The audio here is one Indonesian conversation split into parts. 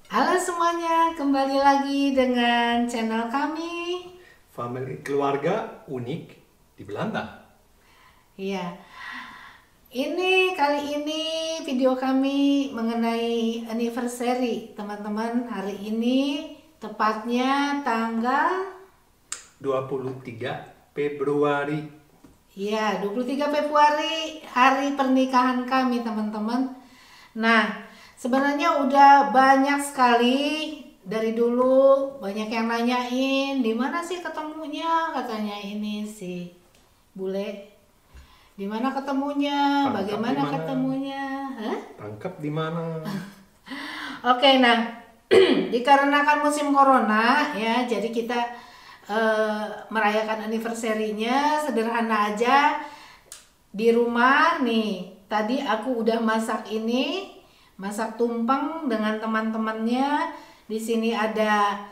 Halo semuanya, kembali lagi dengan channel kami. Family keluarga unik di Belanda. Iya, ini kali ini video kami mengenai anniversary teman-teman. Hari ini tepatnya tanggal 23 Februari. ya 23 Februari, hari pernikahan kami teman-teman. Nah, sebenarnya udah banyak sekali dari dulu banyak yang nanyain di mana sih ketemunya, katanya ini si bule. Di mana ketemunya? Tangkap di Bagaimana mana? ketemunya? Hah? Tangkap di mana? Oke, nah dikarenakan musim corona ya, jadi kita merayakan anniversary-nya sederhana aja di rumah nih. Tadi aku udah masak ini, masak tumpeng dengan teman-temannya. Di sini ada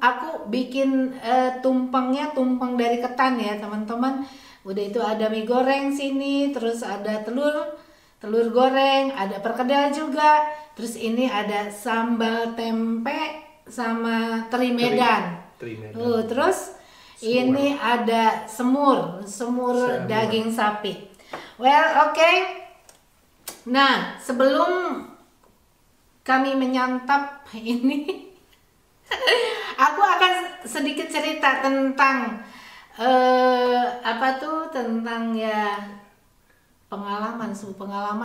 aku bikin tumpengnya tumpeng dari ketan ya teman-teman. Udah itu ada mie goreng sini, terus ada telur goreng, ada perkedel juga. Terus ini ada sambal tempe sama teri Medan. Teri Medan. Terus Semur. ini ada semur Semur. daging sapi. Well, oke. Nah, sebelum kami menyantap ini, aku akan sedikit cerita tentang apa tuh, tentang ya pengalaman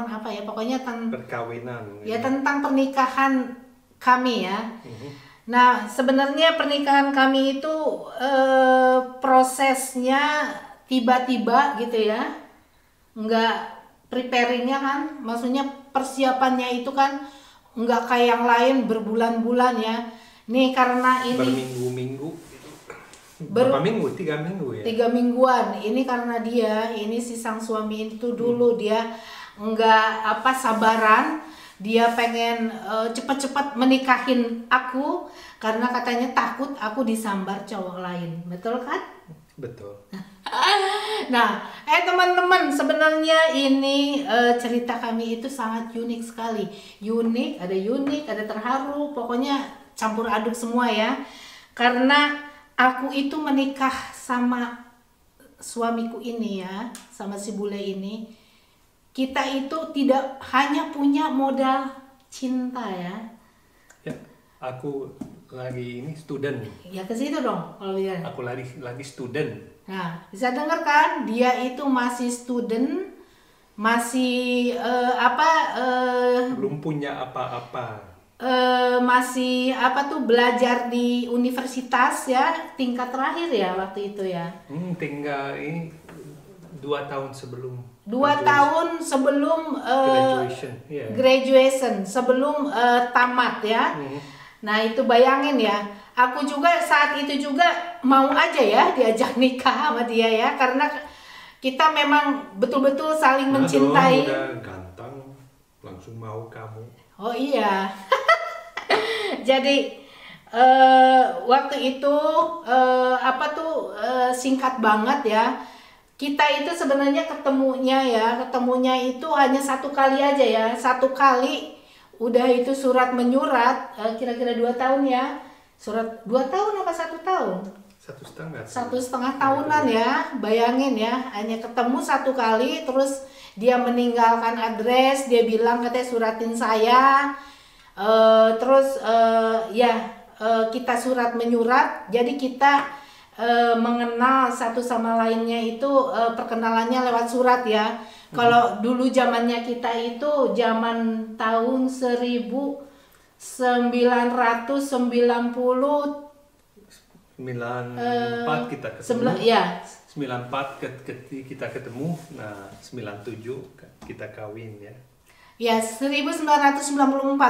apa ya, pokoknya Perkawinan. ya tentang pernikahan kami ya. Mhm. Nah, sebenarnya pernikahan kami itu prosesnya tiba-tiba gitu ya, nggak preparingnya kan, maksudnya persiapannya itu kan nggak kayak yang lain berbulan-bulan ya. Nih karena ini Berminggu-minggu gitu. Berapa minggu? 3 minggu ya? 3 mingguan. Ini karena ini si sang suami itu dulu dia nggak apa sabaran, dia pengen cepat-cepat menikahin aku karena katanya takut aku disambar cowok lain, betul kan? Betul. Nah, teman-teman, sebenarnya ini cerita kami itu sangat unik sekali. Unik, ada terharu, pokoknya campur aduk semua ya. Karena aku itu menikah sama suamiku ini ya, sama si bule ini. Kita itu tidak hanya punya modal cinta ya. Ya, aku lagi ini student. Ya ke situ dong kalau ya. Aku lagi student. Nah, bisa dengar kan? Dia itu masih student, masih Belum punya apa-apa. masih apa tuh belajar di universitas ya, tingkat terakhir ya waktu itu ya. Tinggal ini 2 tahun sebelum 2 tahun sebelum graduation. Ya. graduation, sebelum tamat ya. Mhm. Nah itu bayangin ya, aku juga saat itu juga mau aja ya diajak nikah sama dia ya, karena kita memang betul-betul saling Nah, mencintai. dong, udah ganteng, langsung mau kamu. Oh iya. Jadi waktu itu singkat banget ya. Kita itu sebenarnya ketemunya itu hanya satu kali aja ya. Satu kali udah itu surat menyurat, kira-kira 2 tahun ya. Surat 2 tahun apa 1 tahun? 1,5. 1,5 tahunan ya, bayangin ya, hanya ketemu satu kali, terus dia meninggalkan address, dia bilang katanya suratin saya. Terus kita surat menyurat, jadi kita mengenal satu sama lainnya itu perkenalannya lewat surat ya. Kalau dulu zamannya kita itu zaman tahun 1990, 94 kita ketemu. ya 94 kita ketemu. Nah, 97 kita kawin ya. ya 1994,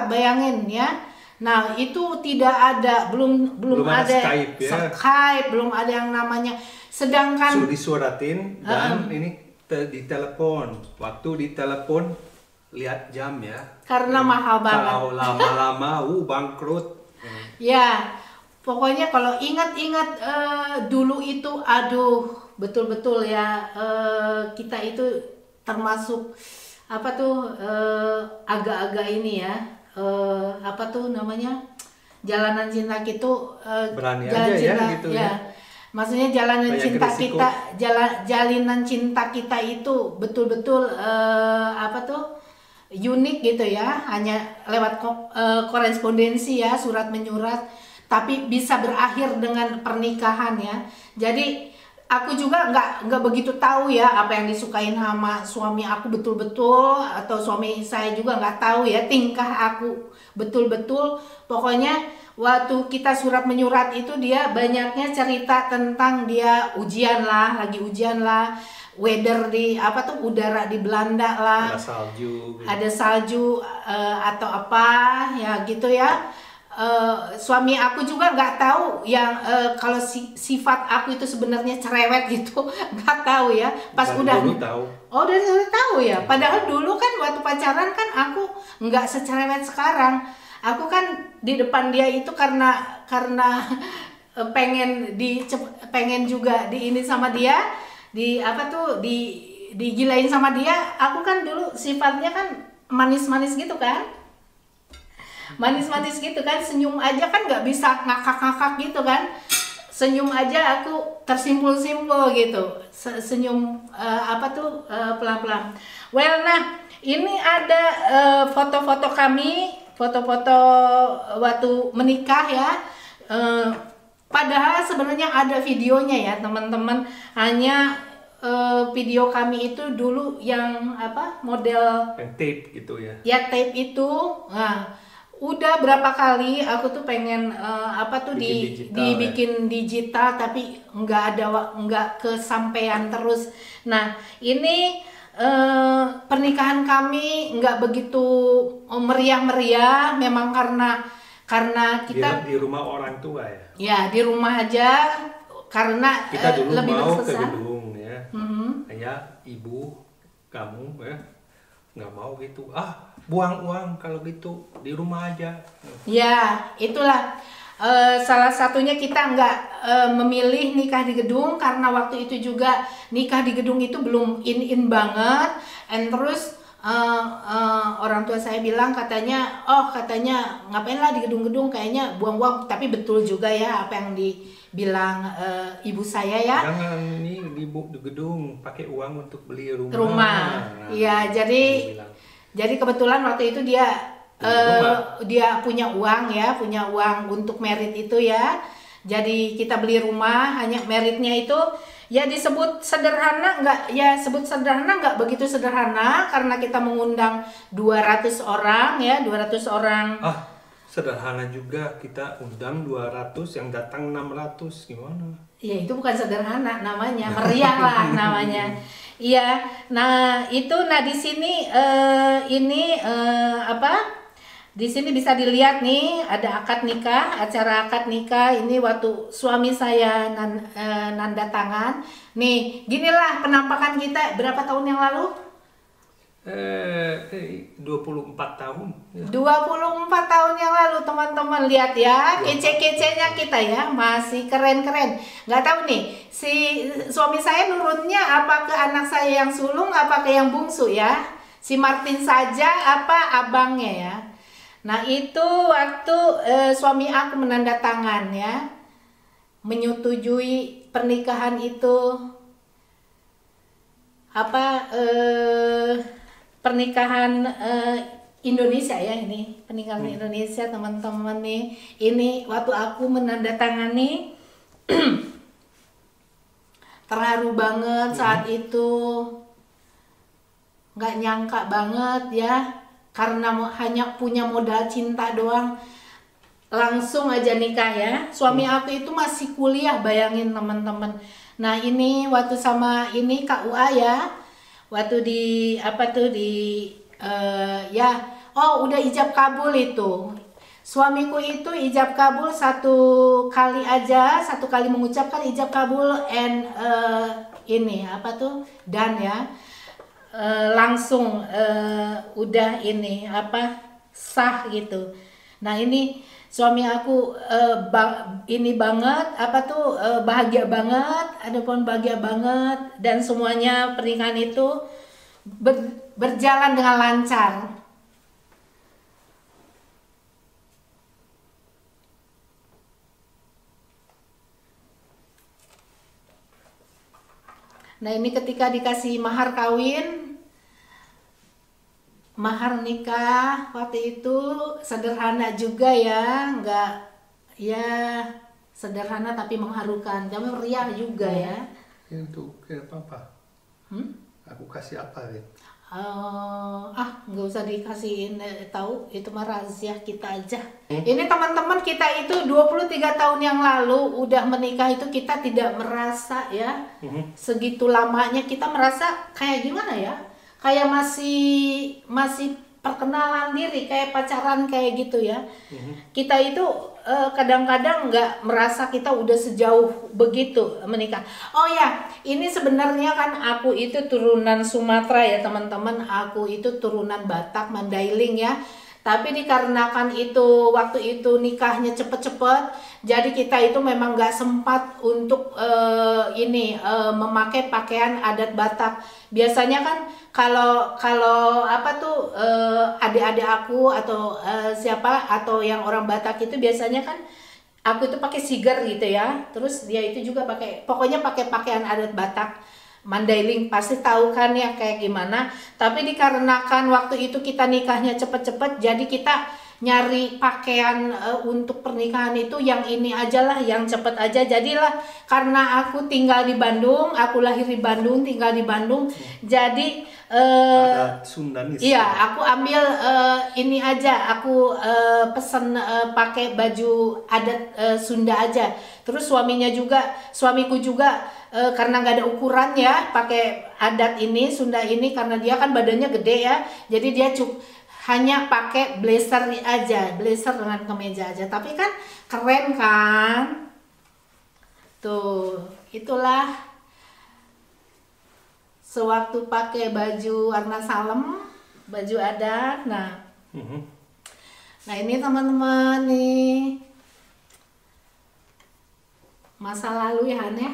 bayangin ya. Nah itu tidak ada, belum Belum ada ada Skype ya. Skype, belum ada yang namanya. Sedangkan Suruh disuratin dan ini ditelepon. Waktu ditelepon lihat jam ya. karena mahal banget. Kalau lama-lama bangkrut. Ya, pokoknya kalau ingat-ingat dulu itu, aduh, betul-betul ya, kita itu termasuk apa tuh agak-agak ini ya, apa tuh namanya, jalanan cinta itu Berani jalan aja ya, cinta gitu ya. ya. Maksudnya jalanan Banyak cinta resiko. kita, jalinan cinta kita itu betul-betul apa tuh unik gitu ya, hanya lewat korespondensi ya, surat menyurat, tapi bisa berakhir dengan pernikahan ya. Jadi aku juga nggak begitu tahu ya apa yang disukain sama suami aku betul-betul, atau suami saya juga nggak tahu ya tingkah aku betul-betul. Pokoknya waktu kita surat menyurat itu dia banyaknya cerita tentang dia ujian lah, lagi ujian lah, weather di apa tuh, udara di Belanda lah, Ada salju. ada salju atau apa ya gitu ya. Suami aku juga nggak tahu yang kalau sifat aku itu sebenarnya cerewet gitu, nggak tahu ya. Pas Dari udah dulu tahu. Oh, dari dulu tahu ya. Padahal dulu kan waktu pacaran kan aku nggak secerewet sekarang. Aku kan di depan dia itu karena pengen juga di ini sama dia, di apa tuh, digilain sama dia. Aku kan dulu sifatnya kan manis-manis gitu kan. Manis-manis gitu kan, senyum aja kan nggak bisa ngakak-ngakak gitu kan. Senyum aja aku tersimpul-simpul gitu. Senyum apa tuh pelan-pelan. Well, nah ini ada foto-foto kami, foto-foto waktu menikah ya. Padahal sebenarnya ada videonya ya teman-teman. Hanya video kami itu dulu yang apa, model Yang tape gitu ya. ya, tape itu. Nah, udah berapa kali aku tuh pengen apa tuh dibikin digital, tapi nggak kesampaian terus. Nah ini pernikahan kami nggak begitu meriah-meriah, memang karena kita di rumah orang tua ya. Ya di rumah aja, karena Kita dulu lebih mau ke berkesan. gedung ya. Hanya ibu kamu ya nggak mau gitu. Buang uang kalau gitu, di rumah aja. Ya, itulah salah satunya kita nggak memilih nikah di gedung, karena waktu itu juga nikah di gedung itu belum in banget. And terus orang tua saya bilang katanya ngapain lah di gedung-gedung, kayaknya buang-buang. Tapi betul juga ya apa yang dibilang ibu saya ya. Jangan nih di gedung, pakai uang untuk beli rumah. Nah, iya, jadi kebetulan waktu itu dia punya uang ya, punya uang untuk merit itu ya. Jadi kita beli rumah, hanya meritnya itu ya disebut sederhana nggak begitu sederhana, karena kita mengundang 200 orang ya, 200 orang. Sederhana juga, kita undang 200, yang datang 600, gimana? Ya itu bukan sederhana namanya, meriah lah namanya. Iya, nah itu, di sini ini apa? Di sini bisa dilihat nih, ada akad nikah, acara akad nikah ini waktu suami saya nanda tangan. Nih, ginilah penampakan kita berapa tahun yang lalu? 24 tahun. 24 tahun yang lalu, teman-teman, lihat ya kece-kecenya kita ya, masih keren-keren. Nggak tahu nih si suami saya nurunnya apa ke anak saya yang sulung, apa ke yang bungsu ya, si Martin saja apa abangnya ya. Nah itu waktu suami aku menandatangan ya, menyetujui pernikahan itu apa pernikahan Indonesia ya, ini pernikahan Indonesia teman-teman nih. Ini waktu aku menandatangani terharu banget saat itu, nggak nyangka banget ya, karena hanya punya modal cinta doang langsung aja nikah ya. Suami aku itu masih kuliah, bayangin teman-teman. Nah ini waktu sama ini KUA ya, waktu di apa tuh ya, udah ijab kabul itu. Suamiku itu ijab kabul satu kali mengucapkan ijab kabul, and ini apa tuh, dan ya langsung udah ini apa, sah gitu. Nah ini suami aku ini banget apa tuh bahagia banget, ada pun bahagia banget, dan semuanya pernikahan itu berjalan dengan lancar. Nah ini ketika dikasih mahar kawin, mahar nikah waktu itu sederhana juga ya, nggak ya sederhana tapi mengharukan, tapi meriah juga ya. Itu kenapa apa? Aku kasih apa gitu? Nggak usah dikasihin tahu, itu mah rahasia kita aja. Ini teman-teman, kita itu 23 tahun yang lalu udah menikah itu kita tidak merasa ya segitu lamanya, kita merasa kayak gimana ya, kayak masih perkenalan diri, kayak pacaran kayak gitu ya. Kita itu kadang-kadang nggak merasa kita udah sejauh begitu menikah. Oh ya, ini sebenarnya kan aku itu turunan Sumatera ya teman-teman, aku itu turunan Batak Mandailing ya. Tapi dikarenakan itu waktu itu nikahnya cepet-cepet, jadi kita itu memang nggak sempat untuk memakai pakaian adat Batak. Biasanya kan kalau apa tuh adik-adik aku atau siapa atau yang orang Batak itu biasanya kan aku itu pakai siger gitu ya. Terus dia itu juga pokoknya pakai pakaian adat Batak. Mandailing pasti tahu kan ya kayak gimana. Tapi dikarenakan waktu itu kita nikahnya cepet-cepet, jadi kita nyari pakaian untuk pernikahan itu yang ini aja lah, yang cepet aja. Jadilah karena aku tinggal di Bandung, aku lahir di Bandung, tinggal di Bandung, jadi Adat Sundanis. iya, aku ambil ini aja, aku pesen pakai baju adat Sunda aja. Terus suamiku juga karena nggak ada ukuran ya, pakai adat ini Sunda ini karena dia kan badannya gede ya, jadi dia hanya pakai blazer aja, blazer dengan kemeja aja. Tapi kan keren kan? Tuh, itulah sewaktu pakai baju warna salem, baju adat. Nah ini teman-teman nih masa lalu ya Han ya.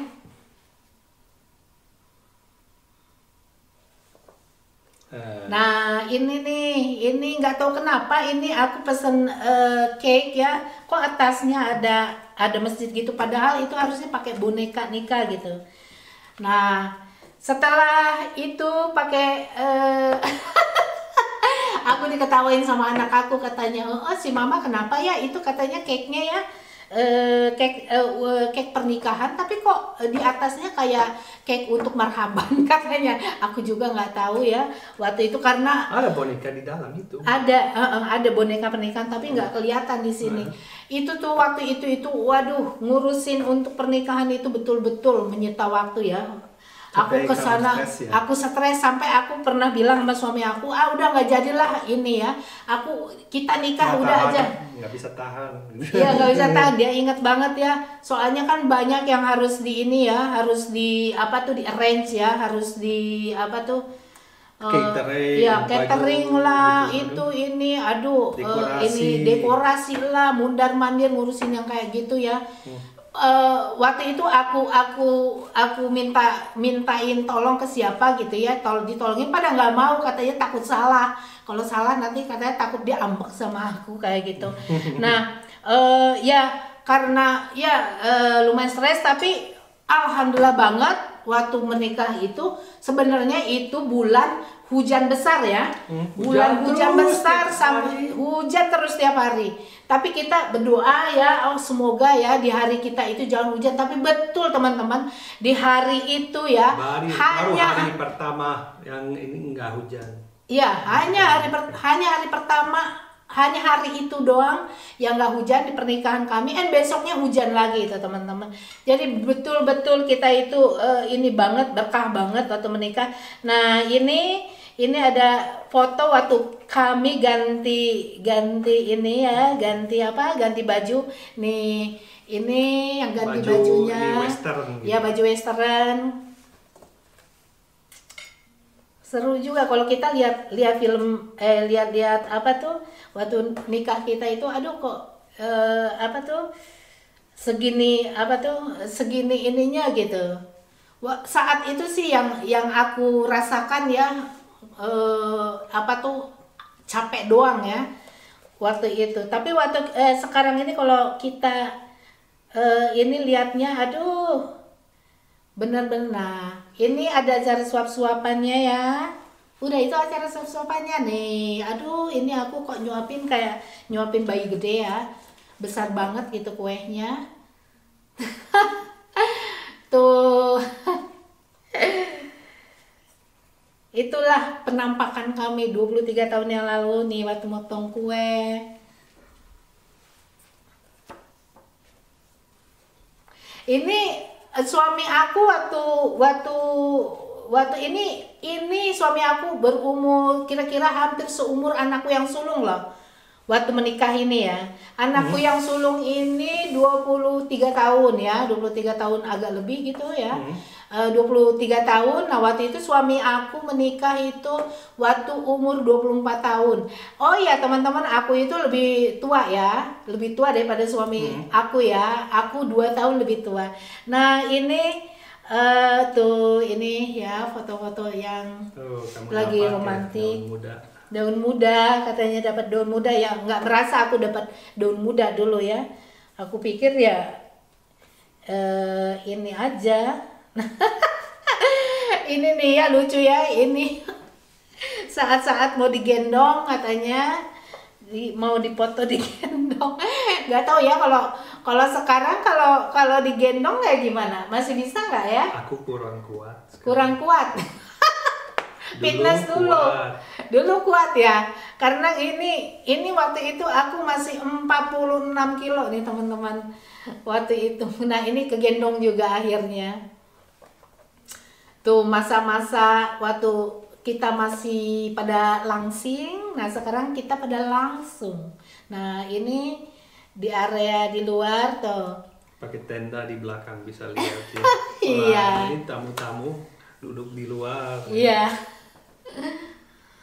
Nah ini nih, ini nggak tahu kenapa ini aku pesen cake ya, kok atasnya ada masjid gitu, padahal itu harusnya pakai boneka nikah gitu. Nah setelah itu pakai aku diketawain sama anak aku, katanya oh si mama kenapa ya itu katanya cake-nya ya cake pernikahan, tapi kok di atasnya kayak cake untuk marhaban katanya. Aku juga nggak tahu ya waktu itu karena ada boneka di dalam itu. Ada boneka pernikahan tapi nggak kelihatan di sini. Itu tuh waktu itu waduh, ngurusin untuk pernikahan itu betul-betul menyita waktu ya. Aku kesana, aku stres sampai aku pernah bilang sama suami aku, udah nggak jadilah ini ya. Kita nikah udah aja. Nggak bisa tahan. Iya nggak bisa tahan, dia inget banget ya. Soalnya kan banyak yang harus di ini ya, harus di apa tuh di arrange ya, harus di apa tuh. Catering, ya catering baju, lah, gitu, itu ini, aduh, ini dekorasi lah, mundar mandir ngurusin yang kayak gitu ya. Waktu itu aku mintain tolong ke siapa gitu ya, ditolongin pada nggak mau, katanya takut salah, kalau salah nanti katanya takut dia ambek sama aku kayak gitu. Nah ya karena ya lumayan stres, tapi alhamdulillah banget waktu menikah itu sebenarnya itu bulan hujan besar ya, bulan hujan besar sampai hujan terus tiap hari. Tapi kita berdoa ya, semoga ya di hari kita itu jangan hujan. Tapi betul teman-teman, di hari itu ya baru hari pertama yang ini enggak hujan. Iya, hanya hari pertama, hanya hari itu doang yang nggak hujan di pernikahan kami. Besoknya hujan lagi itu teman-teman. Jadi betul-betul kita itu ini banget, berkah banget waktu menikah. Nah ini ada foto waktu kami ganti ini ya, ganti baju nih. Ini yang ganti bajunya western, gitu. Ya baju western. Seru juga kalau kita lihat film lihat apa tuh waktu nikah kita itu, aduh kok apa tuh segini ininya gitu. Saat itu sih yang aku rasakan ya, apa tuh capek doang ya waktu itu. Tapi waktu sekarang ini kalau kita ini lihatnya, aduh bener-bener. Ini ada acara suap-suapannya ya. Udah itu acara suap-suapannya nih. Aduh, ini aku kok nyuapin kayak nyuapin bayi gede ya. Besar banget gitu kuenya. Tuh. Itulah penampakan kami 23 tahun yang lalu nih waktu motong kue. Ini suami aku waktu ini suami aku berumur kira-kira hampir seumur anakku yang sulung loh. Waktu menikah ini ya. Anakku yang sulung ini 23 tahun ya, 23 tahun agak lebih gitu ya. 23 tahun. Nah, waktu itu suami aku menikah itu waktu umur 24 tahun. Oh ya, teman-teman, aku itu lebih tua ya. Lebih tua daripada suami aku ya. Aku 2 tahun lebih tua. Nah, ini tuh ini ya foto-foto yang lagi romantis. Ya, daun muda katanya dapat daun muda ya, nggak merasa aku dapat daun muda dulu ya. Aku pikir ya ini aja. Ini nih ya lucu ya ini. Saat-saat mau digendong katanya mau dipoto digendong. Nggak tahu ya kalau sekarang kalau digendong kayak gimana, masih bisa nggak ya? Aku kurang kuat sekarang. Kurang kuat. Fitness dulu. Dulu kuat ya. Karena ini waktu itu aku masih 46 kilo nih teman-teman. Waktu itu. Nah, ini kegendong juga akhirnya. Tuh masa-masa waktu kita masih pada langsing. Nah, sekarang kita pada langsung. Nah, ini di area di luar tuh. Pakai tenda di belakang bisa lihat ya. Iya. Ini tamu-tamu duduk di luar. Iya.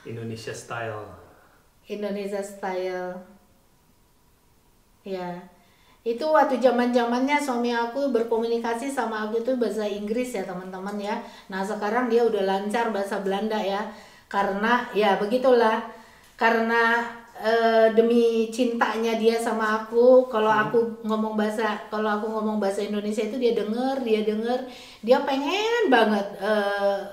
Indonesia style. Indonesia style. Ya. Itu waktu zaman-zamannya suami aku berkomunikasi sama aku itu bahasa Inggris ya, teman-teman ya. Nah, sekarang dia udah lancar bahasa Belanda ya. Karena ya begitulah. Karena demi cintanya dia sama aku, kalau aku ngomong bahasa Indonesia itu dia denger, dia pengen banget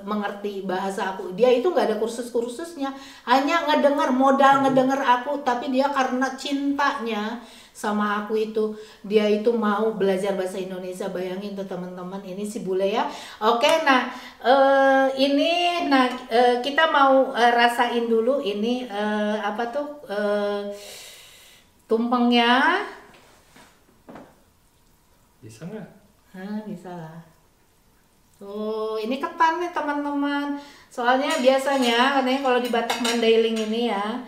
mengerti bahasa aku. Dia itu nggak ada kursusnya, hanya modal ngedenger aku, tapi dia karena cintanya sama aku itu dia itu mau belajar bahasa Indonesia. Bayangin tuh teman-teman, ini si bule ya. Oke, nah kita mau rasain dulu ini apa tuh tumpengnya. Bisa nggak? Bisa lah. Tuh, ini ketan nih teman-teman. Soalnya biasanya katanya kalau di Batak Mandailing ini ya,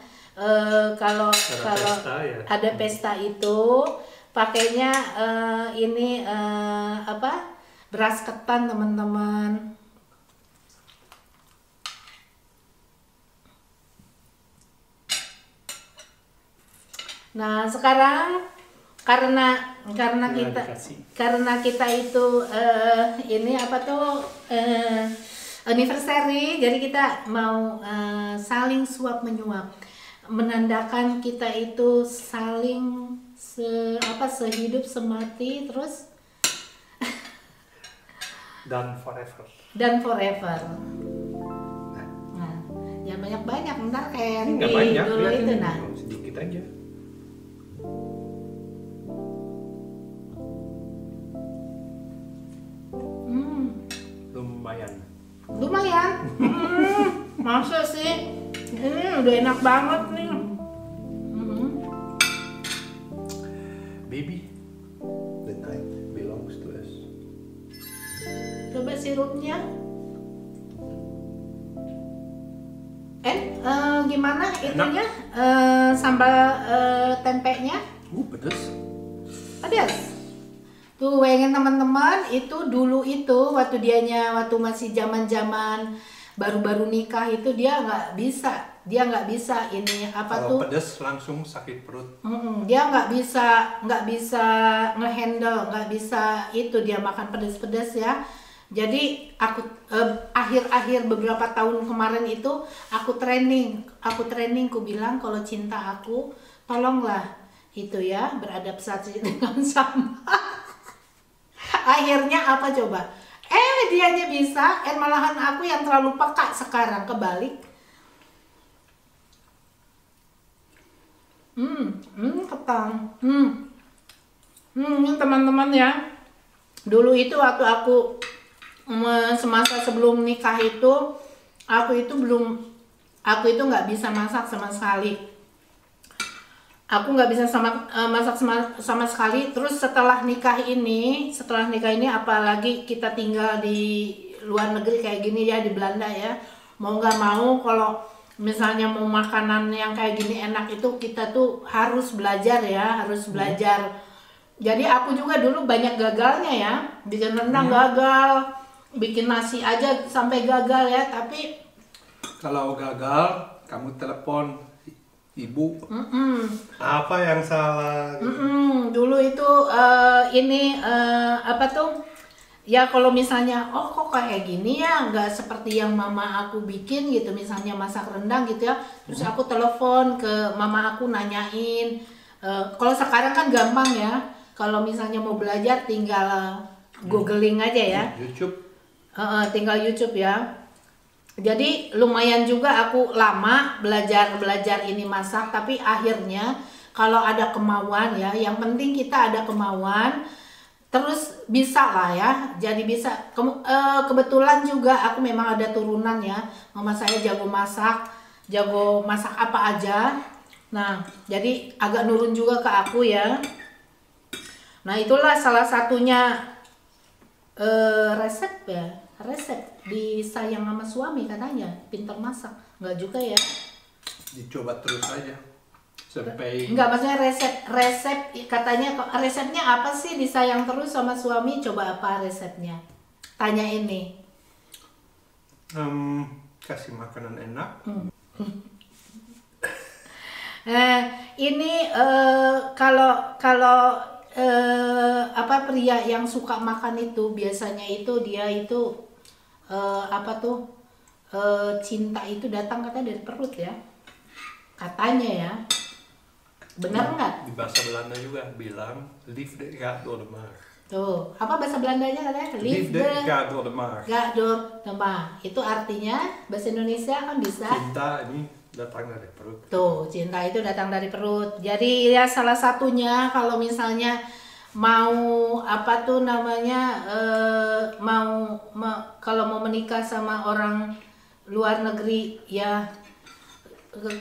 kalau pesta, ya? ada pesta itu pakainya ini beras ketan teman-teman. Nah, sekarang karena kita itu ini apa tuh anniversary, jadi kita mau saling suap menyuap, menandakan kita itu saling sehidup semati terus dan forever. Nah, jangan banyak-banyak, ntar kayak Nggak di banyak, dulu itu. Nah, sedikit aja. Lumayan. Masa sih? Udah enak banget nih. Baby, the night belongs to us. Coba sirupnya. Gimana itunya? Sambal tempenya? Pedas. Pedas. Tuh, bayangin teman-teman, itu dulu itu waktu masih zaman-zaman baru-baru nikah itu dia nggak bisa ini apa Kalau tuh? pedas langsung sakit perut. Dia nggak bisa ngehandle, nggak bisa itu dia makan pedas-pedas ya. Jadi aku akhir-akhir beberapa tahun kemarin itu aku training, ku bilang kalau cinta aku tolonglah itu ya beradaptasi dengan sama. Akhirnya apa coba? dianya bisa, malahan aku yang terlalu peka sekarang, kebalik. Ketang. Ini teman-teman ya. Dulu itu waktu aku semasa sebelum nikah itu, aku itu nggak bisa masak sama sekali. Aku nggak bisa masak sama sekali. Terus setelah nikah ini apalagi kita tinggal di luar negeri kayak gini ya, di Belanda ya, mau nggak mau kalau misalnya mau makanan yang kayak gini enak itu kita tuh harus belajar ya, harus belajar. Jadi aku juga dulu banyak gagalnya ya, bikin rendang gagal, bikin nasi aja sampai gagal ya. Tapi kalau gagal kamu telepon ibu. Apa yang salah? Dulu itu apa tuh? Ya kalau misalnya, kok kayak gini ya, nggak seperti yang mama aku bikin gitu. Misalnya masak rendang gitu ya, terus aku telepon ke mama aku nanyain. Kalau sekarang kan gampang ya. Kalau misalnya mau belajar tinggal googling aja ya. YouTube. Tinggal YouTube ya. Jadi lumayan juga aku lama belajar ini masak, tapi akhirnya kalau ada kemauan ya, yang penting kita ada kemauan, terus bisa lah ya. Jadi bisa. Kebetulan juga aku memang ada turunan ya, mama saya jago masak apa aja. Nah jadi agak nurun juga ke aku ya. Nah itulah salah satunya resep disayang sama suami katanya, pintar masak. Enggak juga ya, Dicoba terus aja sampai enggak, maksudnya resep katanya. Resepnya apa sih disayang terus sama suami? Coba apa resepnya, tanya ini. Kasih makanan enak. Ini kalau apa, pria yang suka makan itu biasanya itu dia itu apa tuh, cinta itu datang katanya dari perut ya, katanya ya. Benar nggak? Di bahasa Belanda juga bilang liefde gaat door de maag. Tuh, apa bahasa Belandanya katanya? Liefde gaat door de maag. Gaat door de maag. Itu artinya bahasa Indonesia kan bisa. Cinta ini datang dari perut. Tuh, cinta itu datang dari perut. Jadi ya salah satunya kalau misalnya mau apa tuh namanya, kalau mau menikah sama orang luar negeri ya,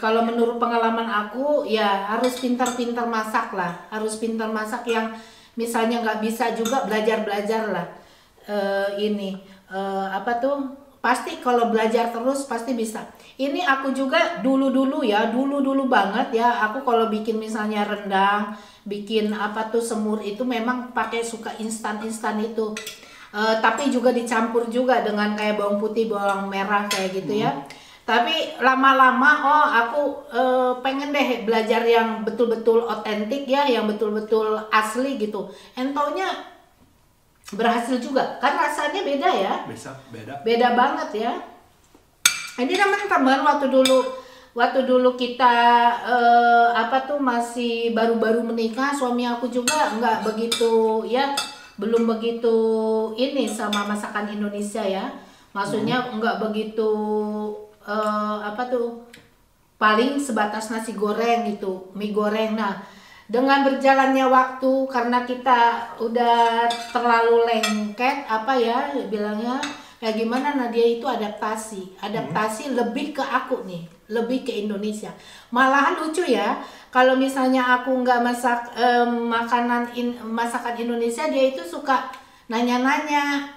kalau menurut pengalaman aku ya harus pintar-pintar masak lah, harus pintar masak. Yang misalnya nggak bisa juga belajar lah. Apa tuh, pasti kalau belajar terus pasti bisa. Ini aku juga dulu banget ya, aku kalau bikin misalnya rendang, bikin apa tuh semur itu memang pakai suka instan itu. Tapi juga dicampur juga dengan kayak bawang putih, bawang merah kayak gitu ya. Tapi lama-lama aku pengen deh belajar yang betul-betul otentik ya, yang betul-betul asli gitu. Entaunya berhasil juga, kan rasanya beda ya. Beda banget ya. Ini teman-teman, waktu dulu kita apa tuh masih baru-baru menikah, suami aku juga nggak begitu ya, belum begitu ini sama masakan Indonesia ya. Maksudnya nggak begitu apa tuh, paling sebatas nasi goreng gitu, mie goreng. Nah, dengan berjalannya waktu, karena kita udah terlalu lengket apa ya bilangnya, kayak gimana, nah dia itu adaptasi lebih ke aku nih, lebih ke Indonesia. Malahan lucu ya, kalau misalnya aku nggak masak masakan Indonesia, dia itu suka nanya-nanya.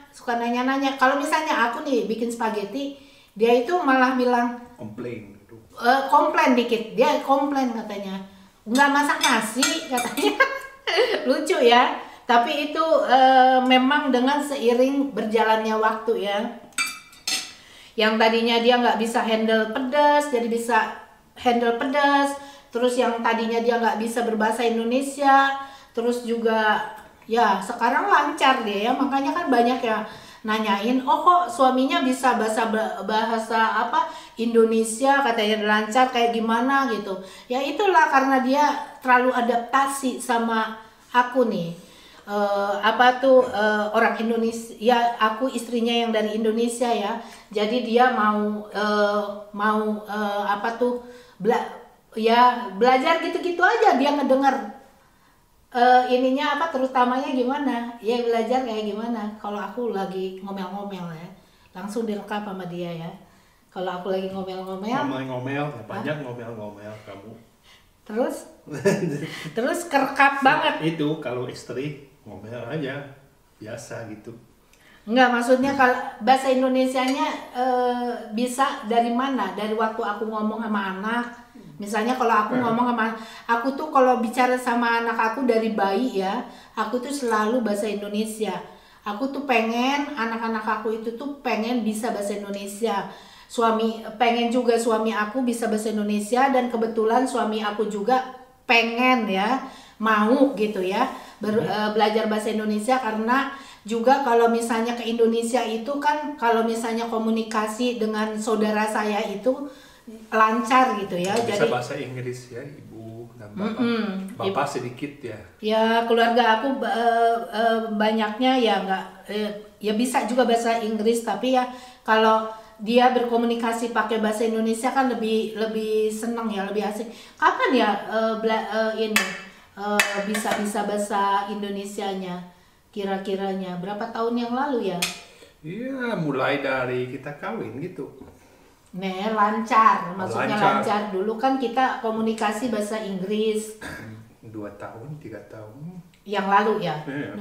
Kalau misalnya aku nih bikin spaghetti, dia itu malah bilang komplain dikit, dia komplain katanya nggak masak nasi katanya. Lucu ya. Tapi itu memang dengan seiring berjalannya waktu ya. Yang tadinya dia nggak bisa handle pedas, jadi bisa handle pedas. Terus yang tadinya dia nggak bisa berbahasa Indonesia, terus juga ya sekarang lancar dia ya. Makanya kan banyak ya nanyain, kok suaminya bisa bahasa apa Indonesia, katanya lancar kayak gimana gitu. Ya itulah karena dia terlalu adaptasi sama aku nih. orang Indonesia ya, aku istrinya yang dari Indonesia ya, jadi dia mau belajar gitu-gitu aja, dia ngedengar ininya terutamanya gimana ya, belajar kayak gimana. Kalau aku lagi ngomel-ngomel ya, langsung direkam sama dia ya. Kalau aku lagi ngomel-ngomel banyak ngomel-ngomel kamu. Terus kerekap banget. Itu kalau istri ngomel aja biasa gitu. Enggak, maksudnya kalau bahasa Indonesianya bisa dari mana? Dari waktu aku ngomong sama anak. Misalnya kalau aku ngomong sama aku tuh, kalau bicara sama anak aku dari bayi ya, aku tuh selalu bahasa Indonesia. Aku tuh pengen anak-anak aku itu tuh pengen bisa bahasa Indonesia. Pengen juga suami aku bisa bahasa Indonesia, dan kebetulan suami aku juga pengen ya, mau gitu ya belajar bahasa Indonesia, karena juga kalau misalnya ke Indonesia itu kan, kalau misalnya komunikasi dengan saudara saya itu lancar gitu ya. Bisa jadi bahasa Inggris ya ibu dan bapak sedikit ya. Ya keluarga aku banyaknya ya nggak ya bisa juga bahasa Inggris, tapi ya kalau dia berkomunikasi pakai bahasa Indonesia kan lebih seneng ya, lebih asik. Kapan ya bisa bahasa Indonesianya? Kira-kiranya berapa tahun yang lalu ya? Iya, mulai dari kita kawin gitu. Lancar, maksudnya lancar. Dulu kan kita komunikasi bahasa Inggris 2 tahun, 3 tahun yang lalu ya. Iya.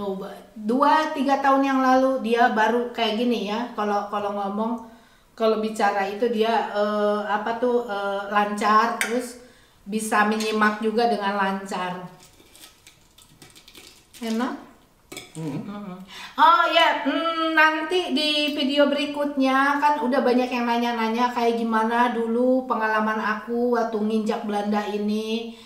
2-3 tahun yang lalu dia baru kayak gini ya. Kalau ngomong, kalau bicara itu dia lancar, terus bisa menyimak juga dengan lancar. Enak. Oh ya, nanti di video berikutnya kan udah banyak yang nanya-nanya kayak gimana dulu pengalaman aku waktu nginjak Belanda ini,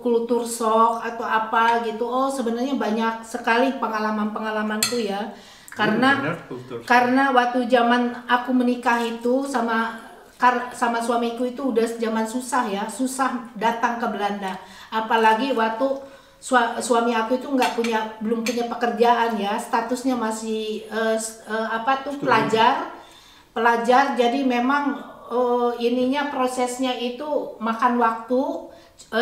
kultur shock atau apa gitu. Oh sebenarnya banyak sekali pengalamanku ya, karena waktu zaman aku menikah itu sama suamiku itu udah zaman susah ya, susah datang ke Belanda, apalagi waktu suami aku itu belum punya pekerjaan ya, statusnya masih pelajar, jadi memang ininya prosesnya itu makan waktu,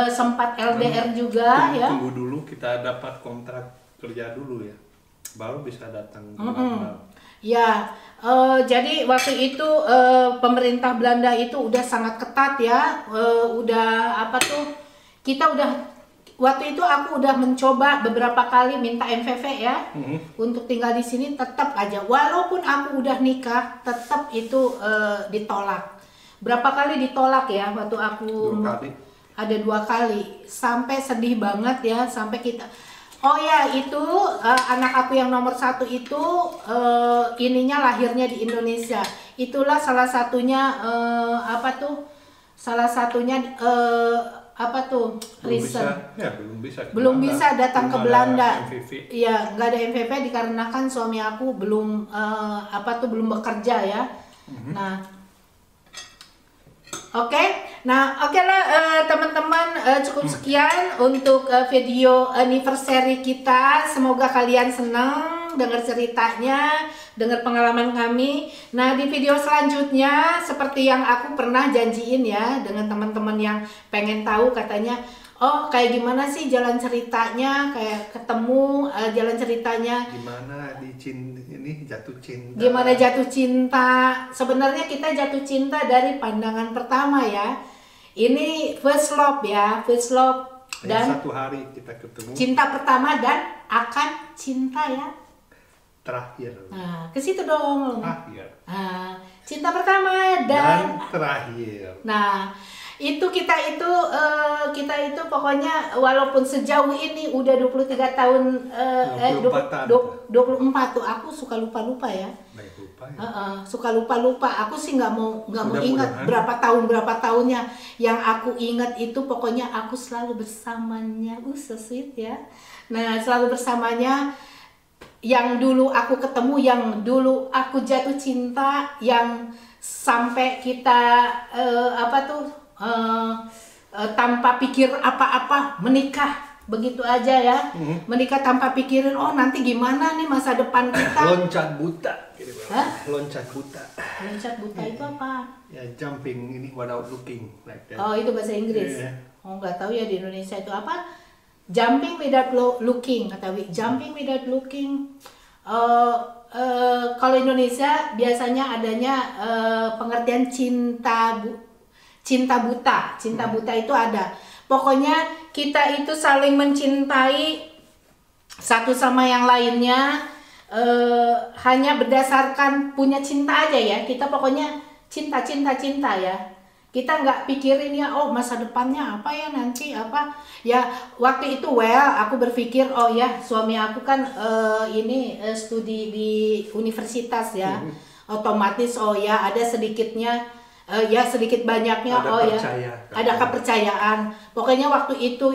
sempat LDR juga ya. Tunggu dulu kita dapat kontrak kerja dulu ya, baru bisa datang ke Ya, jadi waktu itu pemerintah Belanda itu udah sangat ketat ya, waktu itu aku udah mencoba beberapa kali minta MVV ya, untuk tinggal di sini, tetap aja walaupun aku udah nikah tetap itu ditolak. Berapa kali ditolak ya waktu aku 2 kali. Ada 2 kali, sampai sedih banget ya, sampai kita. Oh ya itu anak aku yang nomor 1 itu ininya lahirnya di Indonesia. Itulah salah satunya belum bisa datang ke Belanda. Iya, nggak ada MVV dikarenakan suami aku belum bekerja ya. Nah, oke lah teman-teman, cukup sekian untuk video anniversary kita. Semoga kalian senang dengar ceritanya, dengar pengalaman kami. Nah di video selanjutnya, seperti yang aku pernah janjiin ya dengan teman-teman yang pengen tahu, katanya oh kayak gimana sih jalan ceritanya, kayak ketemu jalan ceritanya gimana jatuh cinta, gimana jatuh cinta. Sebenarnya kita jatuh cinta dari pandangan pertama ya, ini first love ya, first love, dan satu hari kita ketemu, cinta pertama dan akan cinta ya terakhir. Nah, ke situ dong. Terakhir. Nah, cinta pertama dan terakhir. Nah, kita itu pokoknya walaupun sejauh ini udah 23 tahun 24 tuh aku suka lupa ya. Baik lupa ya. Suka lupa. Aku sih nggak mau ingat berapa tahunnya. Yang aku ingat itu pokoknya aku selalu bersamanya. So sweet ya. Nah, selalu bersamanya. Yang dulu aku ketemu, yang dulu aku jatuh cinta, yang sampai kita tanpa pikir apa-apa menikah begitu aja ya. Menikah tanpa pikirin oh nanti gimana nih masa depan kita. Loncat buta gitu. Hah? Loncat buta. Loncat buta itu apa? Ya jumping ini without looking like that. Oh, itu bahasa Inggris. Yeah. Oh, nggak tahu ya di Indonesia itu apa? Jumping without looking kata jumping without looking. Kalau Indonesia biasanya adanya pengertian cinta buta. Cinta buta itu ada. Pokoknya kita itu saling mencintai satu sama yang lainnya hanya berdasarkan punya cinta aja ya. Kita pokoknya cinta ya. Kita nggak pikirin ya oh masa depannya apa ya nanti apa ya. Waktu itu aku berpikir oh ya suami aku kan studi di universitas ya. Otomatis oh ya ada sedikitnya ya sedikit banyaknya ada kepercayaan. Pokoknya waktu itu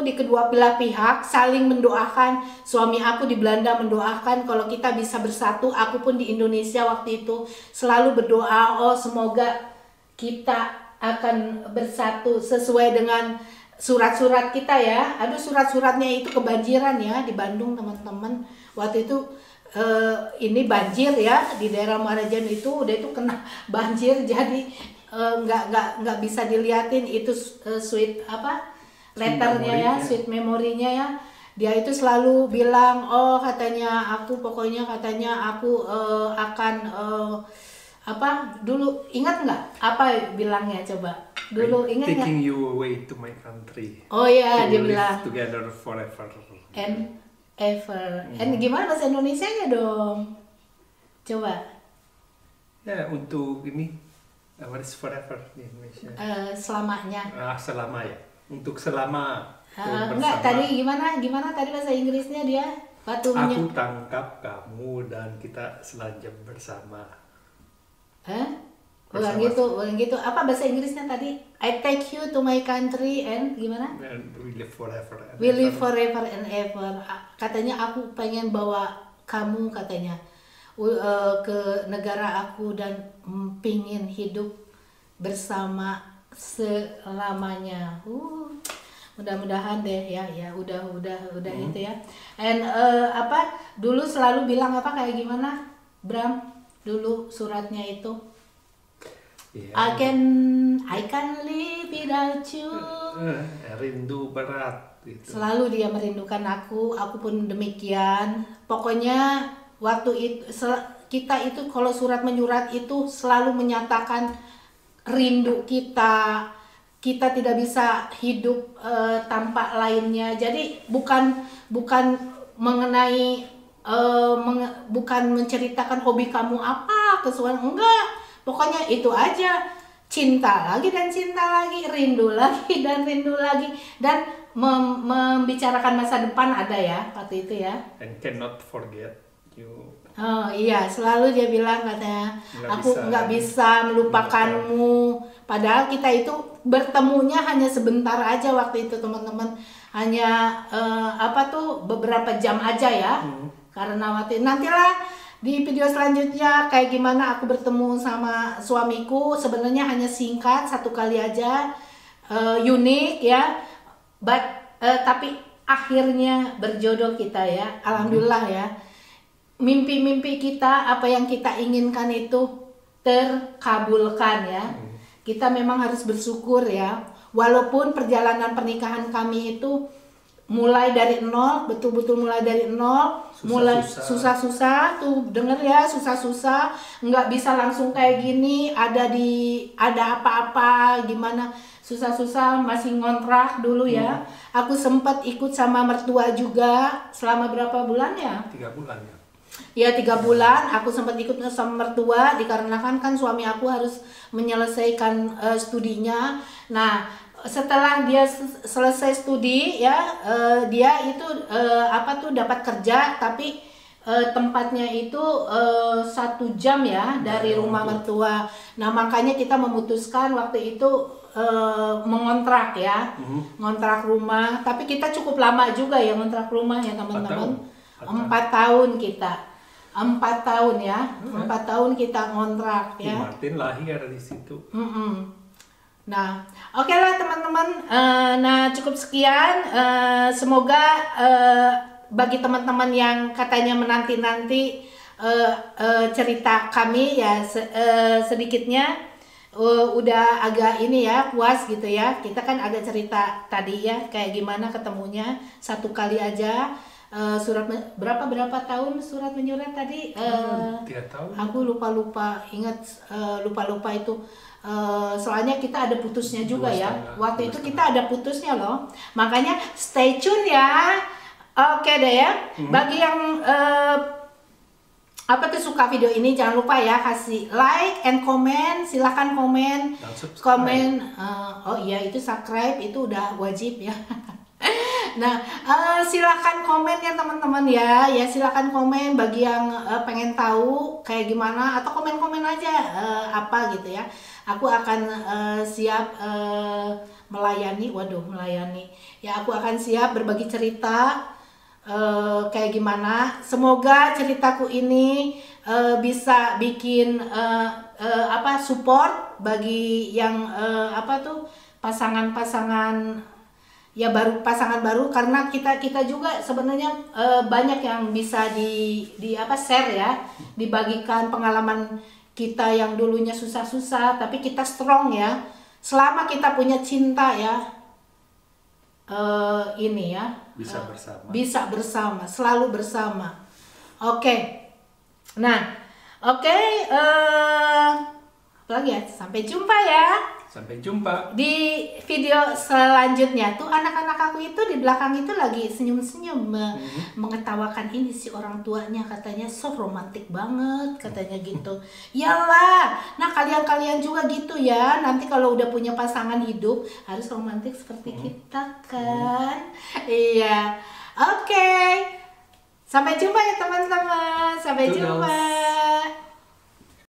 di kedua belah pihak saling mendoakan. Suami aku di Belanda mendoakan kalau kita bisa bersatu. Aku pun di Indonesia waktu itu selalu berdoa oh semoga kita akan bersatu sesuai dengan surat-surat kita ya. Aduh surat-suratnya itu kebanjiran ya di Bandung teman-teman. Waktu itu ini banjir ya di daerah Muarajambi itu udah itu kena banjir jadi nggak bisa diliatin itu sweet apa letternya ya sweet memorinya ya. Dia itu selalu bilang oh katanya aku pokoknya katanya aku akan apa dulu ingat nggak apa bilangnya coba dulu ingat nggak? Taking you away to my country. Oh ya dia bilang together forever and ever. And gimana bahasa Indonesianya dong? Coba. Ya untuk ini what is forever di Indonesia? Selamanya. Selama ya. Untuk selama. Enggak tadi gimana tadi bahasa Inggrisnya dia? Batunya. Aku tangkap kamu dan kita selanjut bersama. Bukan gitu. Apa bahasa Inggrisnya tadi? I take you to my country and gimana? And we live forever. We live forever and ever. Katanya aku pengen bawa kamu katanya ke negara aku dan pingin hidup bersama selamanya. Mudah-mudahan deh ya udah itu ya. And apa dulu selalu bilang apa kayak gimana Bram dulu suratnya itu I can live without you. Rindu berat gitu. Selalu dia merindukan aku pun demikian. Pokoknya waktu itu kita itu kalau surat menyurat itu selalu menyatakan rindu kita tidak bisa hidup tanpa lainnya. Jadi bukan mengenai bukan menceritakan hobi kamu apa kesukaan enggak. Pokoknya itu aja, cinta lagi dan cinta lagi, rindu lagi dan rindu lagi, dan membicarakan masa depan ada ya waktu itu ya. And cannot forget you. Oh iya, selalu dia bilang katanya, aku nggak bisa melupakanmu. Padahal kita itu bertemunya hanya sebentar aja waktu itu teman-teman, hanya beberapa jam aja ya. Karena waktu nantilah. Di video selanjutnya kayak gimana aku bertemu sama suamiku sebenarnya hanya singkat 1 kali aja unik ya tapi akhirnya berjodoh kita ya alhamdulillah ya mimpi-mimpi kita apa yang kita inginkan itu terkabulkan ya kita memang harus bersyukur ya walaupun perjalanan pernikahan kami itu mulai dari nol, betul-betul mulai dari nol, mulai susah-susah tuh denger ya susah-susah, nggak bisa langsung kayak gini, ada apa-apa gimana susah-susah masih ngontrak dulu ya. Aku sempat ikut sama mertua juga selama berapa bulan ya? 3 bulan ya. Ya 3 bulan aku sempat ikut sama mertua dikarenakan kan suami aku harus menyelesaikan studinya. Nah setelah dia selesai studi ya dia itu dapat kerja tapi tempatnya itu 1 jam ya dari rumah mertua. Nah makanya kita memutuskan waktu itu mengontrak ya ngontrak rumah tapi kita cukup lama juga ya ngontrak rumah ya teman-teman 4 tahun kita 4 tahun ya 4 tahun kita ngontrak ya. Martin lahir di situ. Nah, oke lah teman-teman. Nah, cukup sekian. Semoga bagi teman-teman yang katanya menanti-nanti cerita kami ya sedikitnya udah agak ini ya puas gitu ya. Kita kan agak cerita tadi ya kayak gimana ketemunya satu kali aja. Berapa tahun surat menyurat tadi? 3 tahun. Aku lupa ingat, lupa itu. Soalnya kita ada putusnya juga ya. Waktu itu kita ada putusnya loh. Makanya stay tune ya. Oke deh ya. Bagi yang suka video ini, jangan lupa ya kasih like and comment. Silahkan komen. Komen. Oh iya, itu subscribe itu udah wajib ya. Nah, silakan komen ya teman-teman ya. Ya silakan komen bagi yang pengen tahu kayak gimana, atau komen-komen aja apa gitu ya. Aku akan siap melayani. Ya, aku akan siap berbagi cerita kayak gimana. Semoga ceritaku ini bisa bikin support bagi yang pasangan-pasangan ya, pasangan baru, karena kita juga sebenarnya banyak yang bisa di share ya, dibagikan pengalaman kita yang dulunya susah-susah tapi kita strong ya, selama kita punya cinta ya, ini ya bisa bersama, selalu bersama. Oke. Nah, apa lagi ya, sampai jumpa ya. Sampai jumpa Di video selanjutnya. Tuh anak-anak aku itu di belakang itu lagi senyum-senyum mengetawakan ini si orang tuanya, katanya so romantis banget katanya gitu. Yalah, nah kalian juga gitu ya. Nanti kalau udah punya pasangan hidup harus romantis seperti kita kan. Iya. Oke. Sampai jumpa ya teman-teman. Sampai jumpa.